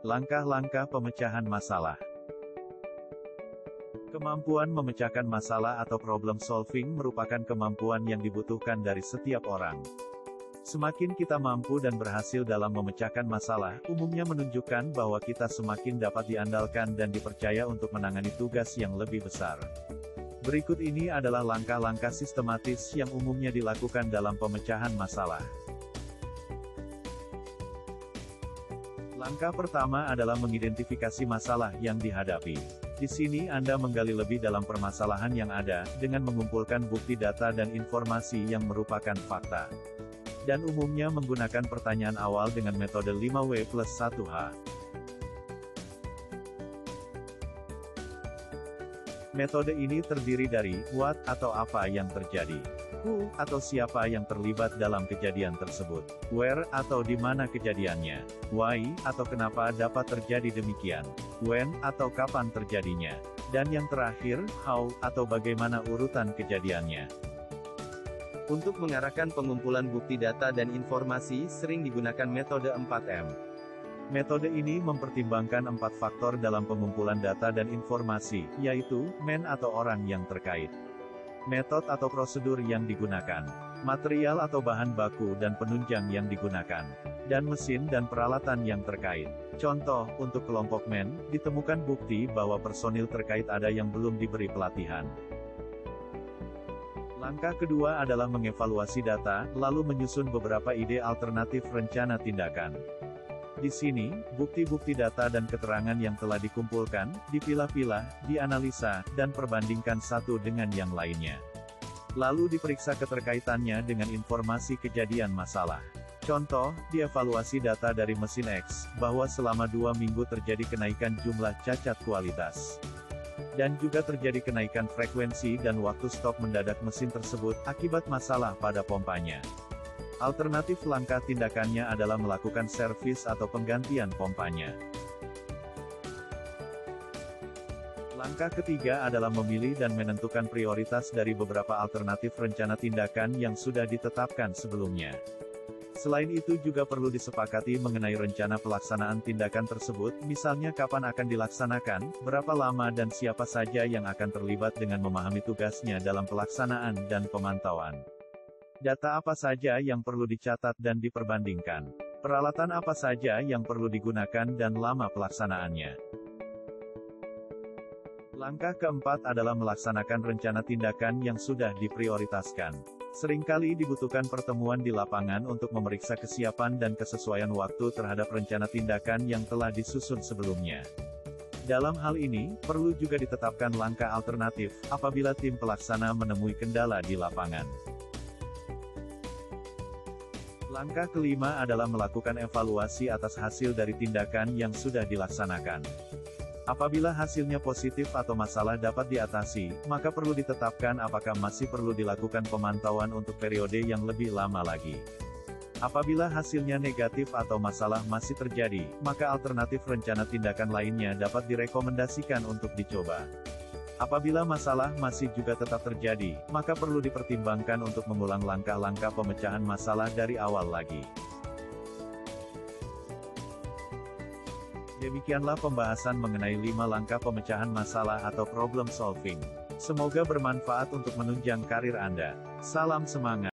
Langkah-langkah pemecahan masalah. Kemampuan memecahkan masalah atau problem solving merupakan kemampuan yang dibutuhkan dari setiap orang. Semakin kita mampu dan berhasil dalam memecahkan masalah, umumnya menunjukkan bahwa kita semakin dapat diandalkan dan dipercaya untuk menangani tugas yang lebih besar. Berikut ini adalah langkah-langkah sistematis yang umumnya dilakukan dalam pemecahan masalah. Langkah pertama adalah mengidentifikasi masalah yang dihadapi. Di sini Anda menggali lebih dalam permasalahan yang ada, dengan mengumpulkan bukti data dan informasi yang merupakan fakta. Dan umumnya menggunakan pertanyaan awal dengan metode 5W+1H. Metode ini terdiri dari, what, atau apa yang terjadi. Who, atau siapa yang terlibat dalam kejadian tersebut. Where, atau di mana kejadiannya. Why, atau kenapa dapat terjadi demikian. When, atau kapan terjadinya. Dan yang terakhir, how, atau bagaimana urutan kejadiannya. Untuk mengarahkan pengumpulan bukti data dan informasi, sering digunakan metode 4M. Metode ini mempertimbangkan 4 faktor dalam pengumpulan data dan informasi, yaitu, man atau orang yang terkait. Metode atau prosedur yang digunakan, material atau bahan baku dan penunjang yang digunakan, dan mesin dan peralatan yang terkait. Contoh, untuk kelompok men, ditemukan bukti bahwa personil terkait ada yang belum diberi pelatihan. Langkah kedua adalah mengevaluasi data, lalu menyusun beberapa ide alternatif rencana tindakan. Di sini, bukti-bukti data dan keterangan yang telah dikumpulkan, dipilah-pilah, dianalisa, dan perbandingkan satu dengan yang lainnya. Lalu diperiksa keterkaitannya dengan informasi kejadian masalah. Contoh, dievaluasi data dari mesin X, bahwa selama 2 minggu terjadi kenaikan jumlah cacat kualitas. Dan juga terjadi kenaikan frekuensi dan waktu stop mendadak mesin tersebut, akibat masalah pada pompanya. Alternatif langkah tindakannya adalah melakukan servis atau penggantian pompanya. Langkah ketiga adalah memilih dan menentukan prioritas dari beberapa alternatif rencana tindakan yang sudah ditetapkan sebelumnya. Selain itu juga perlu disepakati mengenai rencana pelaksanaan tindakan tersebut, misalnya kapan akan dilaksanakan, berapa lama dan siapa saja yang akan terlibat dengan memahami tugasnya dalam pelaksanaan dan pemantauan. Data apa saja yang perlu dicatat dan diperbandingkan. Peralatan apa saja yang perlu digunakan dan lama pelaksanaannya. Langkah keempat adalah melaksanakan rencana tindakan yang sudah diprioritaskan. Seringkali dibutuhkan pertemuan di lapangan untuk memeriksa kesiapan dan kesesuaian waktu terhadap rencana tindakan yang telah disusun sebelumnya. Dalam hal ini, perlu juga ditetapkan langkah alternatif, apabila tim pelaksana menemui kendala di lapangan. Langkah kelima adalah melakukan evaluasi atas hasil dari tindakan yang sudah dilaksanakan. Apabila hasilnya positif atau masalah dapat diatasi, maka perlu ditetapkan apakah masih perlu dilakukan pemantauan untuk periode yang lebih lama lagi. Apabila hasilnya negatif atau masalah masih terjadi, maka alternatif rencana tindakan lainnya dapat direkomendasikan untuk dicoba. Apabila masalah masih juga tetap terjadi, maka perlu dipertimbangkan untuk mengulang langkah-langkah pemecahan masalah dari awal lagi. Demikianlah pembahasan mengenai 5 langkah pemecahan masalah atau problem solving. Semoga bermanfaat untuk menunjang karir Anda. Salam semangat!